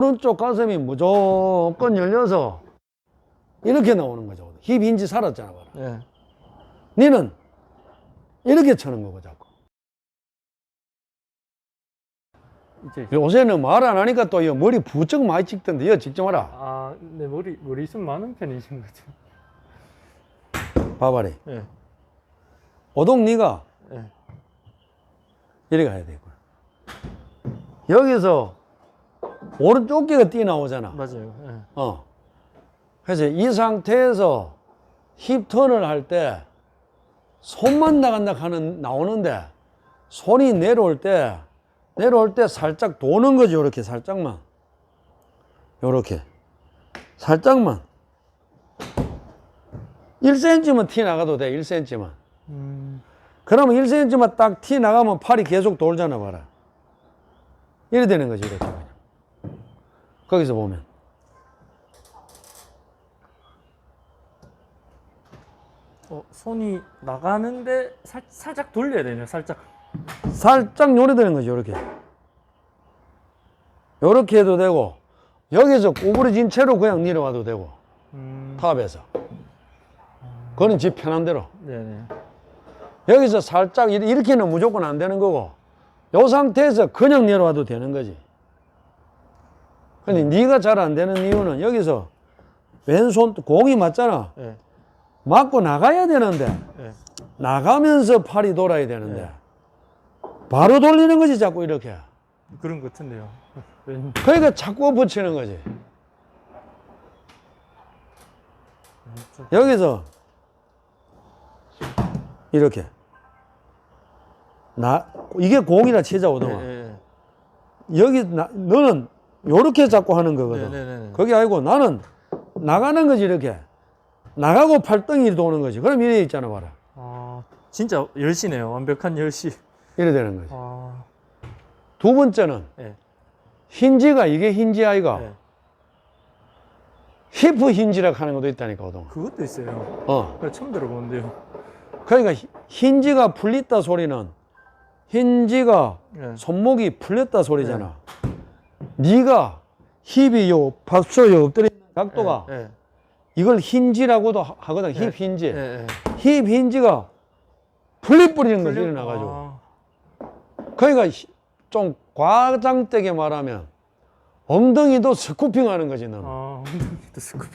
오른쪽 가슴이 무조건 열려서 이렇게 나오는 거죠. 힙 힌지 살았잖아. 예. 니는 이렇게 쳐는 거고 자꾸. 이제 요새는 말 안 하니까 또 이 머리 부쩍 많이 찍던데 이거 찍지 마라. 아, 네, 머리 좀 많은 편이신 거죠. 봐봐리. 예. 오동 니가 예. 이래 가야 되고. 여기서 오른쪽 어깨가 뛰어나오잖아. 맞아요. 예. 그래서 이 상태에서 힙 턴을 할 때 손만 나간다 하는 나오는데 손이 내려올 때 살짝 도는 거지. 요렇게 살짝만. 요렇게 살짝만 1cm만 티 나가도 돼. 1cm만. 그러면 1cm만 딱 티 나가면 팔이 계속 돌잖아. 봐라. 이래 되는 거지. 이렇게 그냥. 거기서 보면 손이 나가는데 살짝 돌려야 되네요. 살짝. 요래 되는 거죠. 요렇게 해도 되고 여기서 구부러진 채로 그냥 내려와도 되고 탑에서 그거는 지 편한 대로. 네네. 여기서 살짝 이렇게는 무조건 안 되는 거고 요 상태에서 그냥 내려와도 되는 거지. 근데 네가 잘 안 되는 이유는 여기서 왼손 공이 맞잖아. 예. 맞고 나가야 되는데 예. 나가면서 팔이 돌아야 되는데 네. 바로 돌리는 거지. 자꾸 이렇게. 그런 것 같은데요. 그러니까 자꾸 붙이는 거지. 여기서 이렇게 이게 공이라 치자. 오동아. 예. 여기 너는 요렇게 자꾸 하는 거거든. 네네네. 그게 아니고 나는 나가는 거지. 이렇게 나가고 팔등이 도는 거지. 그럼 이래 있잖아. 봐라. 아, 진짜 10시네요. 완벽한 10시. 이래 되는 거지. 아, 두 번째는 예. 힌지가 이게 힌지 아이가 예. 히프 힌지라고 하는 것도 있다니까. 오동아. 그것도 있어요. 그거 처음 들어보는데요. 그러니까 힌지가 풀렸다 소리는 힌지가 예. 손목이 풀렸다 소리잖아. 네가 힙이 요 박수 요 엎드리는 각도가 예. 이걸 힌지라고도 하거든. 예. 힙 힌지. 예. 힙 힌지가 풀려버리는 거지. 일어나가지고. 아, 그러니까 좀 과장되게 말하면 엉덩이도 스쿠핑하는 거지. 너는. 아, 스쿠피.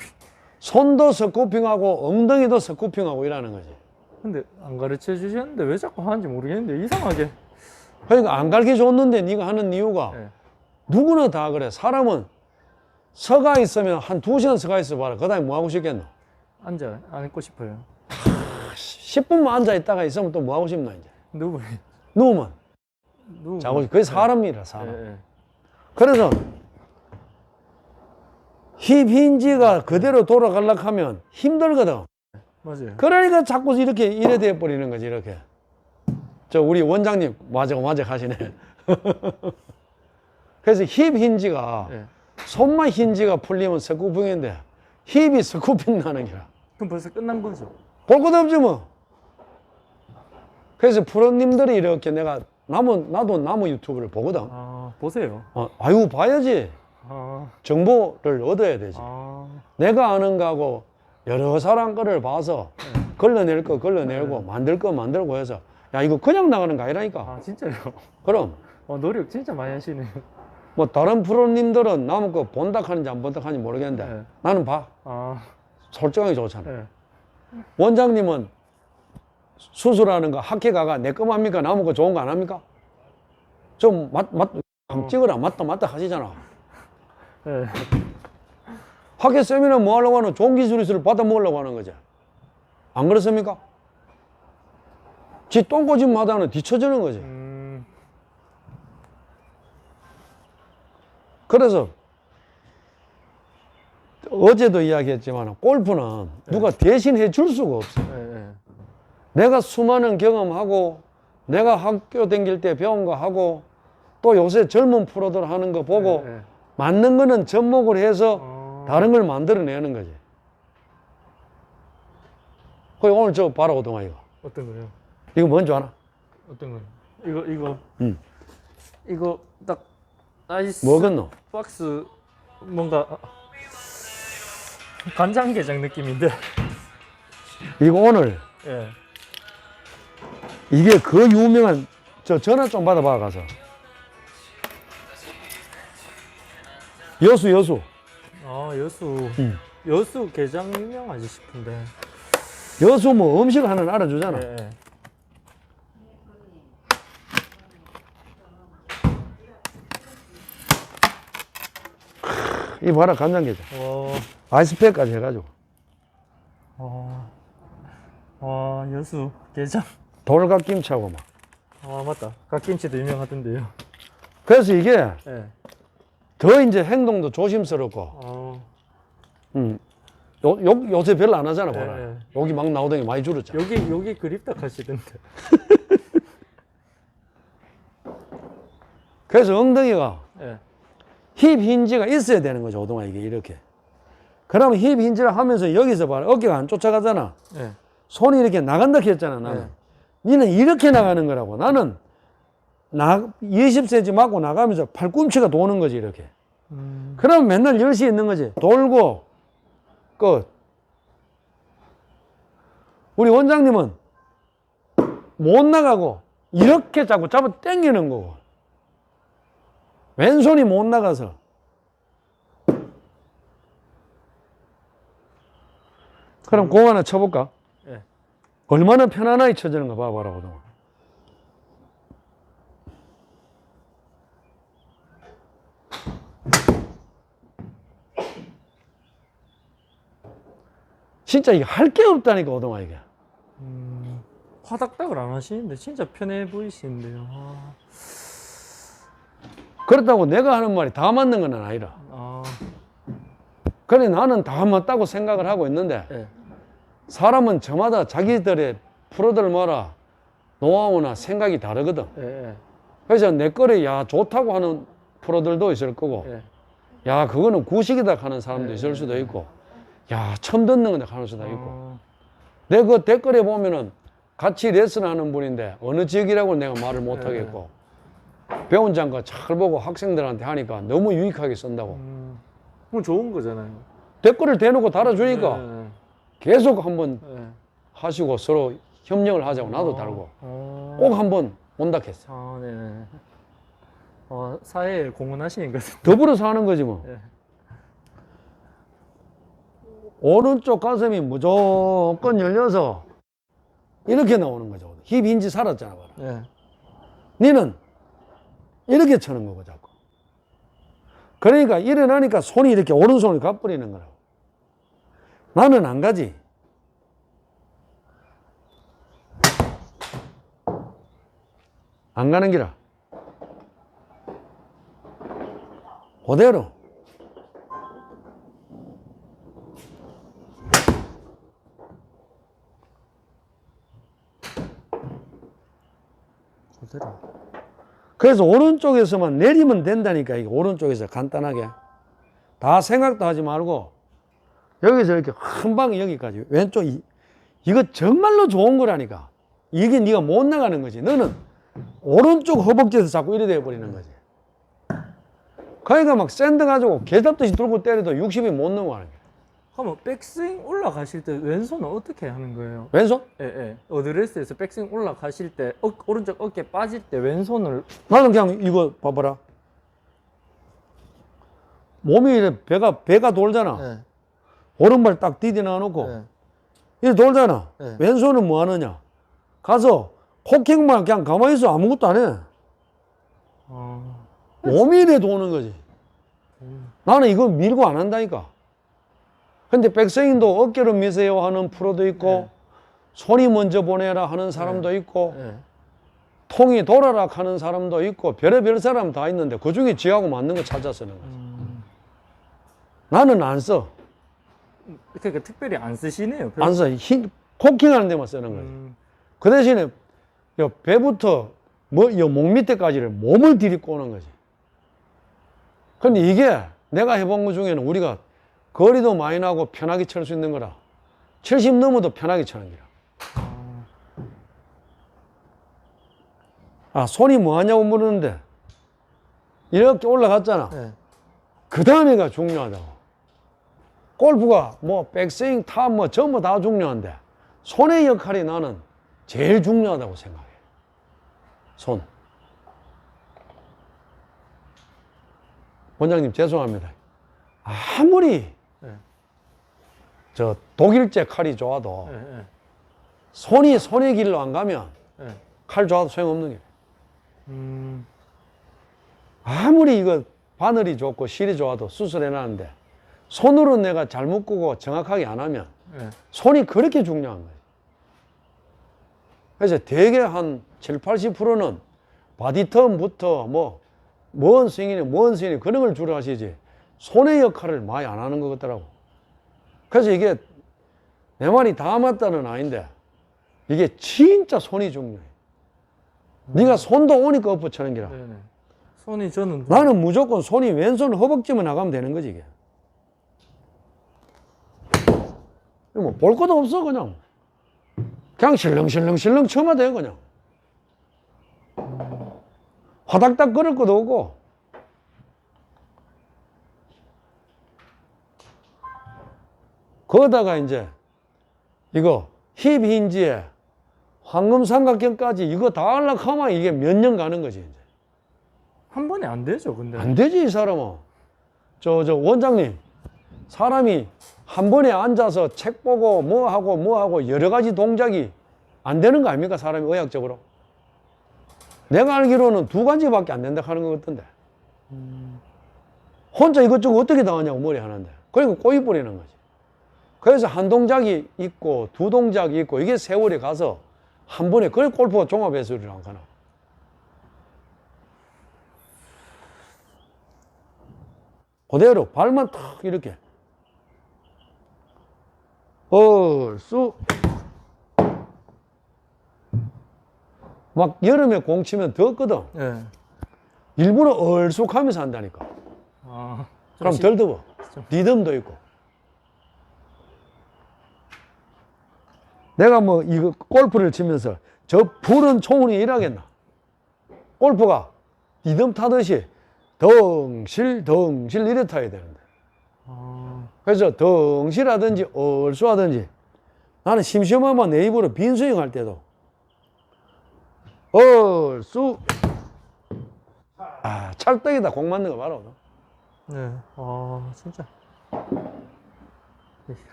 손도 스쿠핑하고 엉덩이도 스쿠핑하고 이러는 거지. 근데 안 가르쳐 주셨는데 왜 자꾸 하는지 모르겠는데 이상하게. 그러니까 안 가르쳐 줬는데 네가 하는 이유가 예. 누구나 다 그래. 사람은 서가 있으면 한 2시간 서가 있어 봐라. 그 다음에 뭐 하고 싶겠노? 앉고 싶어요. 10분만 앉아 있다가 있으면 또 뭐 하고 싶나 이제. 누구? 누우면 자고 싶. 그게 사람이라 사람. 예. 그래서 힙 힌지가 그대로 돌아가려고 하면 힘들거든. 맞아요. 그러니까 자꾸 이렇게 이래 돼 버리는 거지. 이렇게. 저 우리 원장님 맞아 하시네. 그래서 힙 힌지가 예. 손만 힌지가 풀리면 스쿠핑인데 힙이 스쿠핑 나는 거라. 그럼 벌써 끝난 거죠? 볼 것도 없지 뭐. 그래서 프로님들이 이렇게 나도 나무 유튜브를 보거든. 아, 보세요. 아유 봐야지. 아, 정보를 얻어야 되지. 아, 내가 아는 거하고 여러 사람 거를 봐서 걸러낼 거 걸러내고 만들 거 만들고 해서 야 이거 그냥 나가는 거 아니라니까. 아, 진짜요? 그럼 노력 진짜 많이 하시네요. 뭐 다른 프로님들은 남은 거 본다 하는지 안 본다 하는지 모르겠는데 네. 나는 봐. 아, 솔직하게 좋잖아. 예. 원장님은 수술하는 거 학회가가 내 거만 합니까? 남은 거 좋은 거 안 합니까? 좀 한번 찍어라. 맞다 하시잖아. 예. 학회 세미나 뭐 하려고 하는 좋은 기술을 받아 먹으려고 하는 거지. 안 그렇습니까? 지 똥꼬집마다는 뒤처지는 거지. 그래서 어제도 이야기했지만 골프는 누가 대신해 줄 수가 없어. 예. 내가 수많은 경험하고 내가 학교 다닐 때 배운 거 하고 또 요새 젊은 프로들 하는 거 보고 예. 맞는 거는 접목을 해서 다른 걸 만들어내는 거지. 그 오늘 저 봐라 오동아 이거. 어떤 거요? 이거 뭔지 알아? 어떤 거요? 이거 응. 이거 딱 아이스 뭐겠노? 박스 뭔가 간장게장 느낌인데. 이거 오늘 예. 이게 그 유명한 저 전화 좀 받아봐 가서 여수 아, 여수. 응. 여수 게장 유명하지 싶은데. 여수 뭐 음식 하나는 알아주잖아. 예, 예. 이 봐라 간장게장 와, 아이스팩까지 해가지고 여수 게장. 돌갓김치하고 막. 아, 맞다. 갓김치도 유명하던데요. 그래서 이게 예. 더 이제 행동도 조심스럽고 어, 요새 별로 안 하잖아 봐라. 예, 예. 여기 막 나오던 게 많이 줄었잖아. 여기 그립다 하시던데. 그래서 엉덩이가 예. 힙 힌지가 있어야 되는 거죠 오동아 이게 이렇게. 그러면 힙 힌지를 하면서 여기서 봐라 어깨가 안 쫓아가잖아. 예. 손이 이렇게 나간다 했잖아 나는. 니는 이렇게 나가는 거라고. 나는 20cm 맞고 나가면서 팔꿈치가 도는 거지 이렇게. 그러면 맨날 10시에 있는 거지. 돌고 끝. 우리 원장님은 못 나가고 이렇게 자꾸 잡아 당기는 거고 왼손이 못 나가서. 그럼 공 하나 쳐볼까? 예. 얼마나 편안하게 쳐지는가 봐봐라 그동안. 진짜 이게 할 게 없다니까 오동아 이게. 화닥닥을 안 하시는데 진짜 편해 보이시는데요. 그렇다고 내가 하는 말이 다 맞는 건 아니라. 그래 나는 다 맞다고 생각을 하고 있는데 예. 사람은 저마다 자기들의 프로들 뭐라 노하우나 생각이 다르거든. 예. 그래서 내 거를 야 좋다고 하는 프로들도 있을 거고 예. 야 그거는 구식이다 하는 사람도 예. 있을 수도 있고 야 처음 듣는 건데 하는 수도 있고. 내 그 댓글에 보면은 같이 레슨하는 분인데 어느 지역이라고 내가 말을 못 하겠고 배운 장과 잘 보고 학생들한테 하니까 너무 유익하게 쓴다고. 그럼 좋은 거잖아요. 댓글을 대놓고 달아주니까 예. 계속 한번 예. 하시고 서로 협력을 하자고 나도 달고 어. 꼭 한번 온다 했어. 아, 네네. 사회에 공헌하시는 것 같은데. 더불어서 하는 거지 뭐. 예. 오른쪽 가슴이 무조건 열려서 이렇게 나오는 거죠. 힙 힌지 살았잖아. 봐라. 예. 니는 이렇게 쳐는 거고 자꾸. 그러니까 일어나니까 손이 이렇게 오른손을 가버리는 거라고. 나는 안 가지. 안 가는 기라. 그대로. 그대로. 그래서 오른쪽에서만 내리면 된다니까. 이게 오른쪽에서 간단하게. 다 생각도 하지 말고 여기서 이렇게 한 방에 여기까지. 왼쪽 이거 정말로 좋은 거라니까. 이게 네가 못 나가는 거지. 너는 오른쪽 허벅지에서 자꾸 이래 돼 버리는 거지. 그러니까 막 샌드 가지고 개잡듯이 들고 때려도 60이 못 넘어가는 거야. 그러면 백스윙 올라가실 때 왼손은 어떻게 하는 거예요? 왼손? 예, 예. 어드레스에서 백스윙 올라가실 때 오른쪽 어깨 빠질 때 왼손을 나는 그냥 이거 봐봐라. 몸이 이래 배가 돌잖아. 예. 오른발 딱 디디나 놓고 예. 이래 돌잖아. 네. 왼손은 뭐 하느냐? 가서 코킹만 그냥 가만히 있어. 아무것도 안 해. 몸이 이래 도는 거지. 나는 이거 밀고 안 한다니까. 근데 백스윙도 어깨로 미세요 하는 프로도 있고 네. 손이 먼저 보내라 하는 사람도 있고 예. 통이 돌아라 하는 사람도 있고 별의별 사람 다 있는데 그중에 지하고 맞는 거 찾아 쓰는 거지. 나는 안 써. 그러니까 특별히 안 쓰시네요. 안 써. 코킹 하는 데만 쓰는 거지. 그 대신에 요 배부터 요 목 밑에까지를 몸을 들이고 오는 거지. 근데 이게 내가 해본 것 중에는 우리가 거리도 많이 나고 편하게 칠 수 있는 거라. 70 넘어도 편하게 치는 거라. 손이 뭐 하냐고 물었는데 이렇게 올라갔잖아. 예. 그 다음에가 중요하다고. 골프가 뭐 백스윙, 탑 뭐 전부 다 중요한데 손의 역할이 나는 제일 중요하다고 생각해. 손. 원장님 죄송합니다. 아무리 네. 저 독일제 칼이 좋아도 네, 네. 손이 손의 길로 안 가면 네. 칼 좋아도 소용없는 게. 음, 아무리 이거 바늘이 좋고 실이 좋아도 수술해놨는데 손으로 내가 잘 묶고 정확하게 안 하면 네. 손이 그렇게 중요한 거예요. 그래서 대개 한 7, 80%는 바디턴부터 뭔 스윙이니 그런 걸 주로 하시지 손의 역할을 많이 안 하는 것 같더라고. 그래서 이게 내 말이 다 맞다는 아닌데 이게 진짜 손이 중요해. 네가 손도 오니까 엎어치는 기라. 네네. 손이 저는 나는 무조건 손이 왼손 허벅지만 나가면 되는 거지 이게. 뭐 볼 것도 없어 그냥 실렁실렁 쳐만 돼 그냥. 화닥닥 거릴 것도 없고. 거기다가 이제 이거 힙 힌지에 황금 삼각형까지 이거 다 하려면 이게 몇 년 가는 거지 이제. 한 번에 안 되죠, 근데. 안 되지 이 사람은. 저 원장님 사람이 한 번에 앉아서 책 보고 뭐 하고 여러 가지 동작이 안 되는 거 아닙니까 사람이 의학적으로. 내가 알기로는 2가지밖에 안 된다 하는 것 같던데. 혼자 이것저것 어떻게 다 하냐고 머리 하는데. 그리고 꼬이 뿌리는 거지. 그래서 한 동작이 있고 2동작이 있고 이게 세월이 가서 한 번에 그래 골프가 종합예술이라 안 가나. 그대로 발만 탁 이렇게 쑥 막 여름에 공 치면 덥거든. 네. 일부러 얼쑥하면서 한다니까. 아, 그럼 덜 더워. 리듬도 있고. 내가 뭐 이거 골프를 치면서 저 푸른 초원이 일하겠나. 골프가 리듬 타듯이 덩실 이래 타야 되는데. 그래서 덩실하든지 얼쑤하든지 나는 심심하면 내 입으로 빈스윙 할 때도 얼쑤 찰떡이다. 공 맞는 거 바로. 네. 아, 진짜.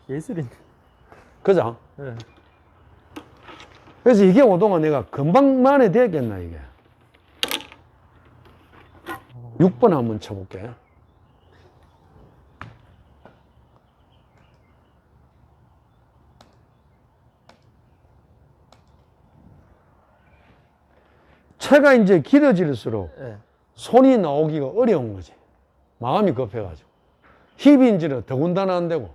예술인데. 그죠? 네. 그래서 이게 오동안 내가 금방 만에 되겠나 이게. 6번 한번 쳐볼게. 채가 이제 길어질수록 네. 손이 나오기가 어려운 거지. 마음이 급해가지고. 힙인지는 더군다나 안 되고.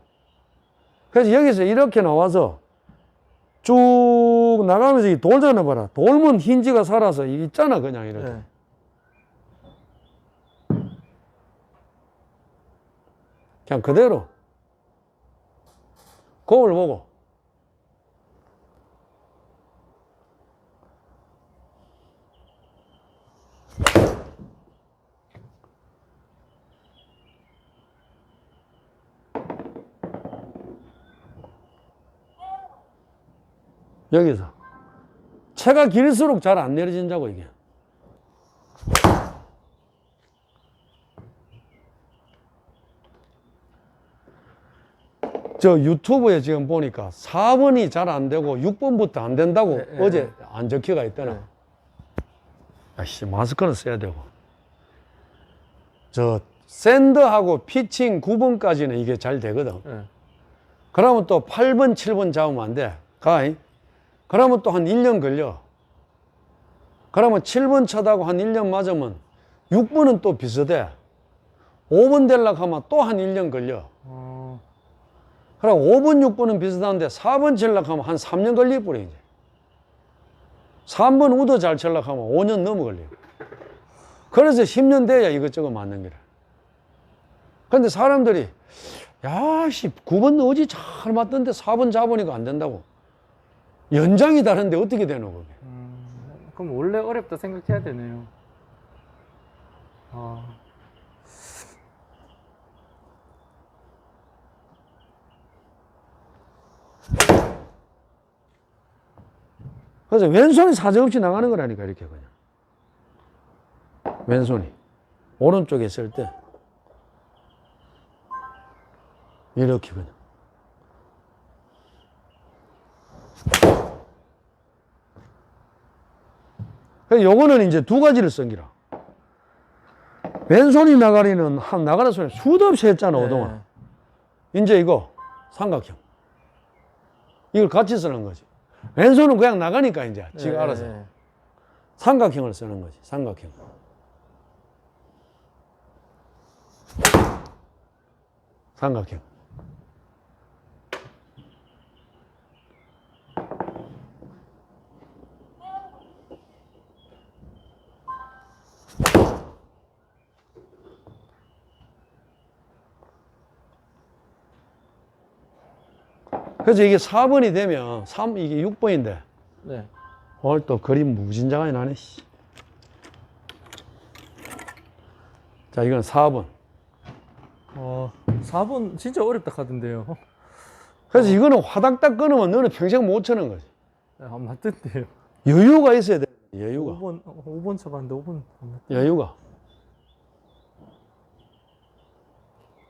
그래서 여기서 이렇게 나와서 쭉 나가면서 이 돌잖아 봐라. 돌면 힌지가 살아서 있잖아 그냥 이렇게. 네. 그냥 그대로 거울 보고 여기서 채가 길수록 잘 안 내려진다고 이게. 저 유튜브에 지금 보니까 4번이 잘 안 되고 6번부터 안 된다고 네, 네. 어제 안 적혀가 있더나. 네. 아씨 마스크는 써야 되고. 저 샌드하고 피칭 9번까지는 이게 잘 되거든. 네. 그러면 또 8번, 7번 잡으면 안 돼. 가이. 그러면 또 한 1년 걸려. 그러면 7번 쳐다고 한 1년 맞으면 6번은 또 비슷해. 5번 되려고 하면 또 한 1년 걸려. 그럼 5번, 6번은 비슷한데 4번 치려고 하면 한 3년 걸릴 뿐이지. 3번 우도 잘 치려고 하면 5년 넘어 걸려. 그래서 10년 돼야 이것저것 맞는 거라. 근데 사람들이 야, 씨, 9번 어지 잘 맞던데 4번 잡으니까 안 된다고. 연장이 다른데 어떻게 되노, 그게? 그럼 원래 어렵다 생각해야 되네요. 아. 그래서 왼손이 사정없이 나가는 거라니까, 이렇게 그냥. 왼손이. 오른쪽에 있을 때. 이렇게 그냥. 그래서 요거는 이제 두 가지를 쓴 기라. 왼손이 나가리는 나가는 소리 수도 없이 했잖아, 그동안. 이제 이거 삼각형. 이걸 같이 쓰는 거지. 왼손은 그냥 나가니까 이제 지가 알아서. 삼각형을 쓰는 거지, 삼각형. 삼각형. 그래서 이게 4번이 되면 이게 6번인데 네. 오늘 또 그림 무진장하게 나네. 자, 이건 4번. 4번 진짜 어렵다 하던데요. 그래서 이거는 화닥닥 끊으면 너는 평생 못 쳐는 거지. 안 맞던데요. 여유가 있어야 돼. 여유가. 5번 쳐봤는데 5번 안 맞. 여유가.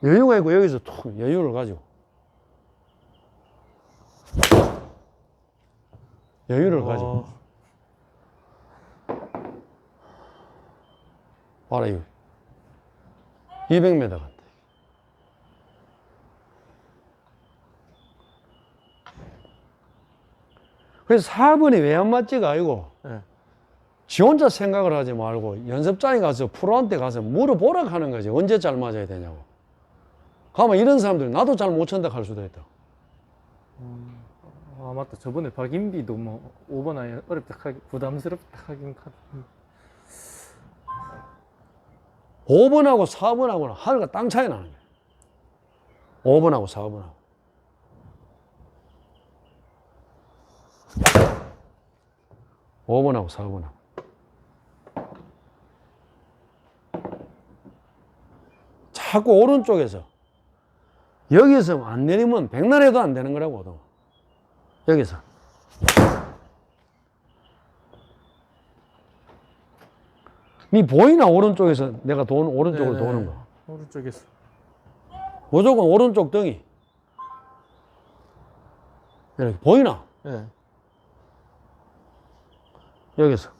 여유가 있고 여기서 툭 여유를 가지고. 여유를 가지고. 봐라, 이거. 200m 간다. 그래서 4번이 왜 안 맞지가 아니고, 네. 지 혼자 생각을 하지 말고 연습장에 가서 프로한테 가서 물어보라 하는 거지. 언제 잘 맞아야 되냐고. 가면 이런 사람들 나도 잘 못 친다 할 수도 있다. 맞다. 저번에 박인비도 뭐 5번 아예 어렵다 하기 부담스럽다 하긴 하던데. 5번하고 4번하고는 하늘과 땅 차이 나는 거야. 5번하고 4번하고. (5번하고) 4번하고. 자꾸 오른쪽에서 여기서 안 내리면 백날해도 안 되는 거라고. 여기서 니 보이나? 오른쪽에서 내가 오른쪽으로 도는 거. 오른쪽에서. 무조건 오른쪽 등이 이렇게 보이나? 네. 여기서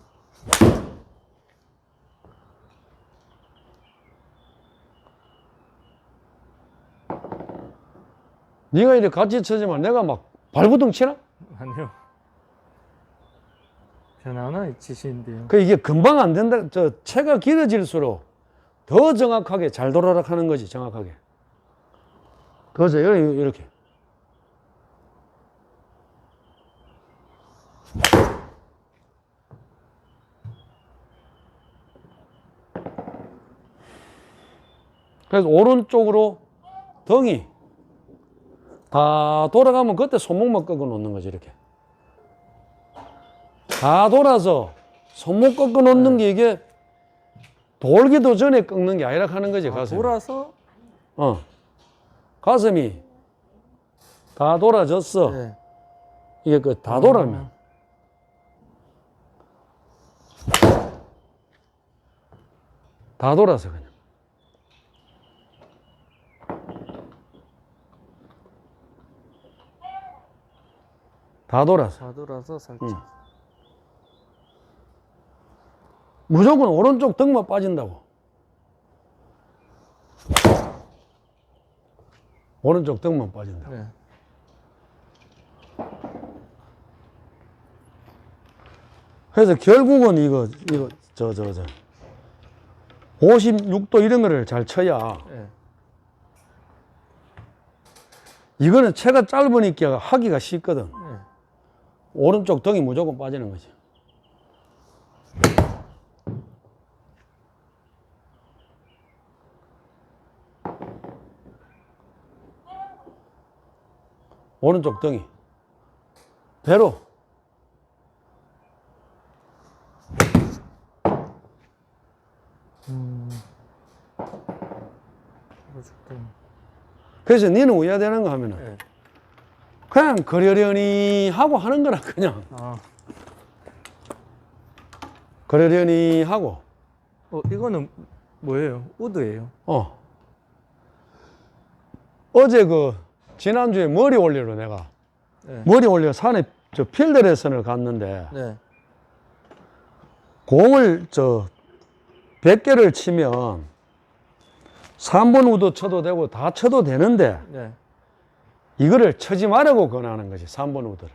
네가 이렇게 같이 치지만 내가 막 발구등 치나? 아니요. 편안하게 치시는데요. 그 이게 금방 안 된다. 저 채가 길어질수록 더 정확하게 잘 돌아락 하는 거지, 정확하게. 그래서 이렇게. 그래서 오른쪽으로 등이 다 돌아가면 그때 손목만 꺾어 놓는 거지, 이렇게. 다 돌아서 손목 꺾어 놓는 게 이게 돌기도 전에 꺾는 게 아니라 하는 거지, 가슴이. 돌아서? 가슴이 다 돌아졌어. 네. 이게 다 돌아면. 다 돌아서 그냥. 다 돌아서. 다 돌아서 살짝. 무조건 오른쪽 등만 빠진다고. 오른쪽 등만 빠진다고. 네. 그래서 결국은 이거 56도 이런 거를 잘 쳐야. 네. 이거는 채가 짧으니까 하기가 쉽거든. 네. 오른쪽 등이 무조건 빠지는 거지. 오른쪽 등이 배로. 오른쪽 등. 그래서 니는 왜 해야 되는가 하면은 네. 그냥 그러려니 하고 하는 거라, 그냥. 아, 그러려니 하고. 이거는 뭐예요? 우드예요. 어제 지난주에 머리 올리러 내가, 네. 머리 올리러 산에 저 필드 레슨을 갔는데, 네. 공을 100개를 치면 3번 우드 쳐도 되고 다 쳐도 되는데, 네. 이거를 쳐지 말라고 권하는 거지, 3번 우드를.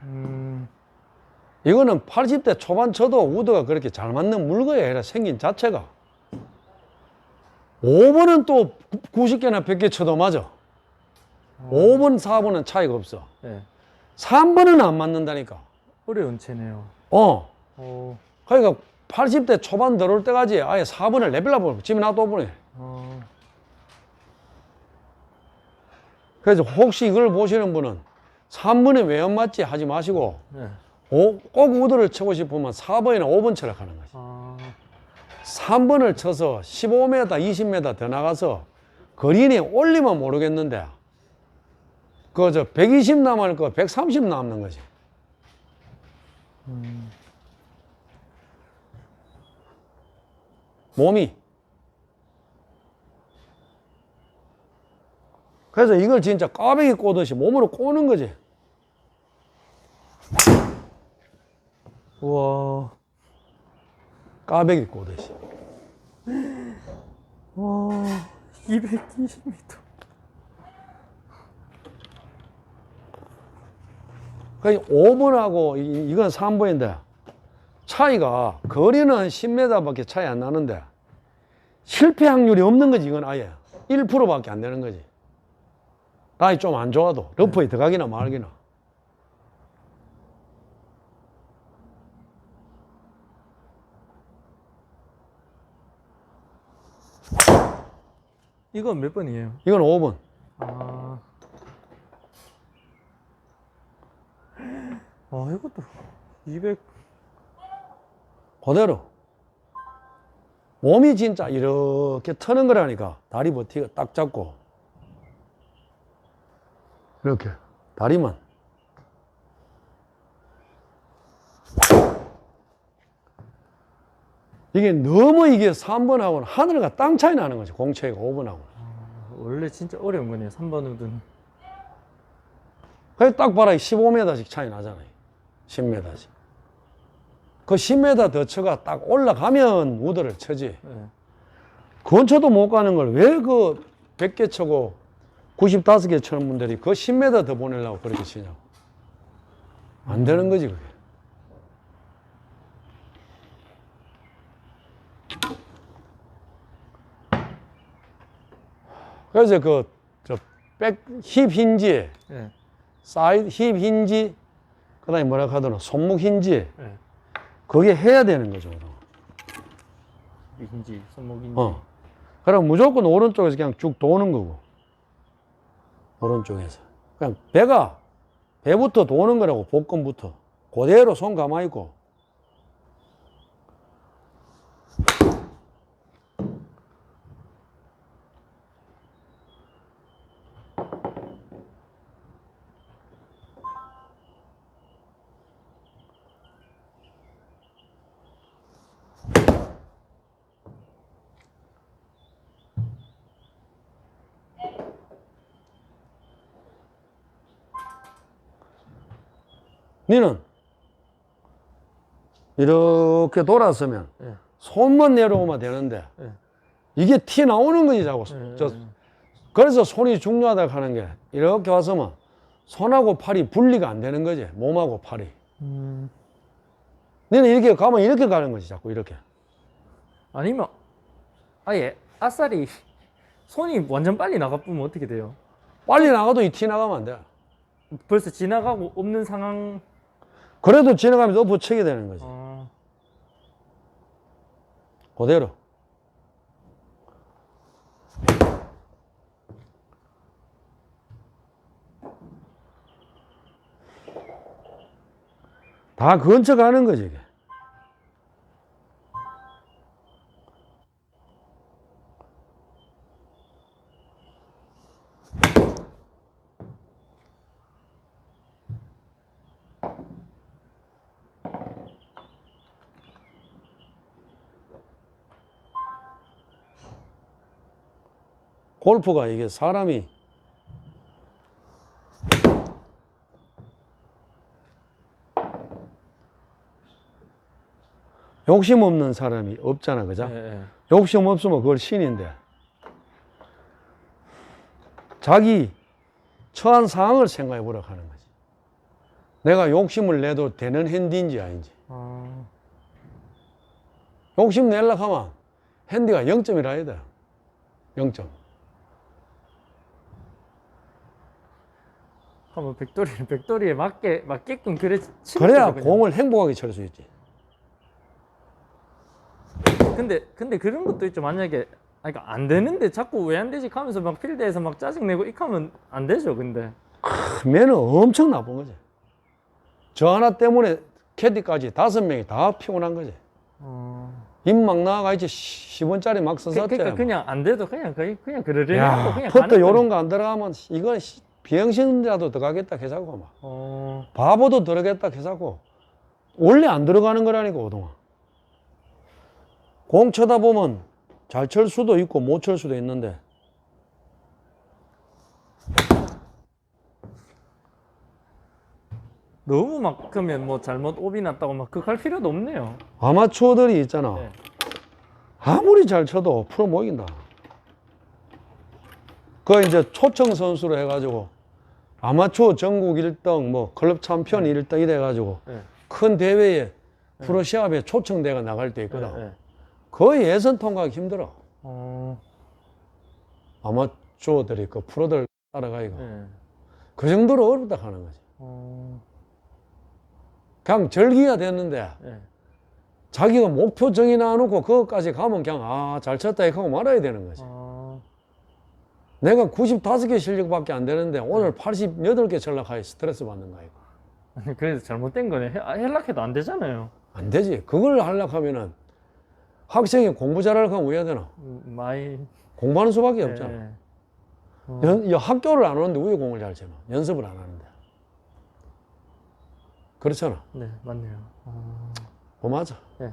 이거는 80대 초반 쳐도 우드가 그렇게 잘 맞는 물건이 아니라 생긴 자체가. 5번은 또 90개나 100개 쳐도 맞아. 5번, 4번은 차이가 없어. 네. 3번은 안 맞는다니까. 어려운 채네요. 어. 어. 그러니까 80대 초반 들어올 때까지 아예 4번을 레벨업을 집에 놔둬보네. 그래서 혹시 이걸 보시는 분은 3번이 왜 안 맞지 하지 마시고, 네. 꼭 우드를 쳐고 싶으면 4번이나 5번 쳐라 하는 거지. 3번을 쳐서 15m, 20m 더 나가서 거리니 올리면 모르겠는데, 120 남을 거 130 남는 거지. 몸이. 그래서 이걸 진짜 까베기 꼬듯이 몸으로 꼬는 거지. 우와. 까베기 꼬듯이. 와, 220m. 그러니까 5번하고 이건 3번인데 차이가 거리는 10m밖에 차이 안 나는데 실패 확률이 없는 거지. 이건 아예 1%밖에 안 되는 거지. 라이 좀 안 좋아도 러프에 들어가기나 말기나. 이건 몇 번이에요? 이건 5번. 아. 이것도 200. 그대로. 몸이 진짜 이렇게 트는 거라니까. 다리 버티고 딱 잡고. 이렇게. 다리만. 이게 너무 이게 3번하고는 하늘과 땅 차이 나는 거지. 공차이가 5번하고. 원래 진짜 어려운 거네요. 3번 우드는. 그래서 딱 봐라. 15m씩 차이 나잖아요. 10m씩. 그 10m 더 쳐가 딱 올라가면 우드를 쳐지. 네. 근처도 못 가는 걸 왜 100개 쳐고 95개 쳐는 분들이 10m 더 보내려고 그렇게 치냐고. 안 되는 거지, 그게. 그래서 힙 힌지, 네. 사이드 힙 힌지, 그 다음에 뭐라 하더라, 손목 힌지, 네. 그게 해야 되는 거죠. 위인지 손목인지. 그럼 무조건 오른쪽에서 그냥 쭉 도는 거고. 오른쪽에서. 그냥 배부터 도는 거라고, 복근부터. 그대로 손 가만히 있고. 니는 이렇게 돌았으면 네. 손만 내려오면 되는데 네. 이게 티 나오는 거지 자꾸. 네. 그래서 손이 중요하다고 하는 게 이렇게 왔으면 손하고 팔이 분리가 안 되는 거지. 몸하고 팔이. 니는 이렇게 가면 이렇게 가는 거지 자꾸 이렇게. 아니면 아예 아싸리 손이 완전 빨리 나가쁘면 어떻게 돼요? 빨리 나가도 이 티 나가면 안 돼. 벌써 지나가고 없는 상황. 그래도 지나가면서 엎어치게 되는 거지. 그대로. 다 근처 가는 거지, 이게. 골프가 이게 사람이 욕심 없는 사람이 없잖아, 그죠? 예, 예. 욕심 없으면 그걸 신인데 자기 처한 상황을 생각해 보라 하는 거지. 내가 욕심을 내도 되는 핸디인지 아닌지. 욕심 내려고 하면 핸디가 0점이라 해야 돼. 0점. 한번 백돌이에 맞게끔 그래야 공을 행복하게 칠 수 있지. 근데 그런 것도 있죠. 만약에 그러니까 안 되는데 자꾸 왜 안 되지 하면서 막 필드에서 막 짜증내고 이하면 안 되죠. 근데 매는 엄청 나쁜 거지. 저 하나 때문에 캐디까지 5명이 다 피곤한 거지. 입 막 나가 이제 10원짜리 막 썼었대. 그러니까 그냥 안 돼도 그냥 그러려니 야, 하고 그냥 퍼터 가는 요런 거 안 들어가면 이건 비영신이라도 들어가겠다 해자고 막. 거지. 바보도 들어가겠다 해자고. 원래 안 들어가는 거라니까, 그동안. 공 쳐다보면 잘 칠 수도 있고 못 칠 수도 있는데 너무 막 그러면 뭐 잘못 오비 났다고 막 그거 할 필요도 없네요. 아마추어들이 있잖아. 네. 아무리 잘 쳐도 프로 못 이긴다. 그 이제 초청 선수로 해가지고 아마추어 전국 1등, 뭐 클럽 챔피언 1등 이래 가지고 네. 큰 대회에 프로 시합에 초청대가 나갈 때 있거든. 네, 네. 거의 예선 통과하기 힘들어. 어, 아마추어들이 그 프로들 따라가기가. 네. 그 정도로 어렵다 하는 거지. 그냥 절기가 됐는데 네. 자기가 목표 정해놔 놓고 그것까지 가면 그냥 잘 쳤다 하고 말아야 되는 거지. 내가 95개 실력밖에 안 되는데 오늘 88개 전락하에 스트레스 받는 거야. 아니, 그래도 잘못된 거네. 헬락해도 안 되잖아요. 안 되지. 그걸 하려고 하면은 학생이 공부 잘하려고 하면 왜 해야 되나? 많이 공부하는 수밖에 네, 없잖아. 네. 학교를 안 오는데 왜 공을 잘 치나? 연습을 안 하는데. 그렇잖아. 네, 맞네요. 뭐 맞아. 네.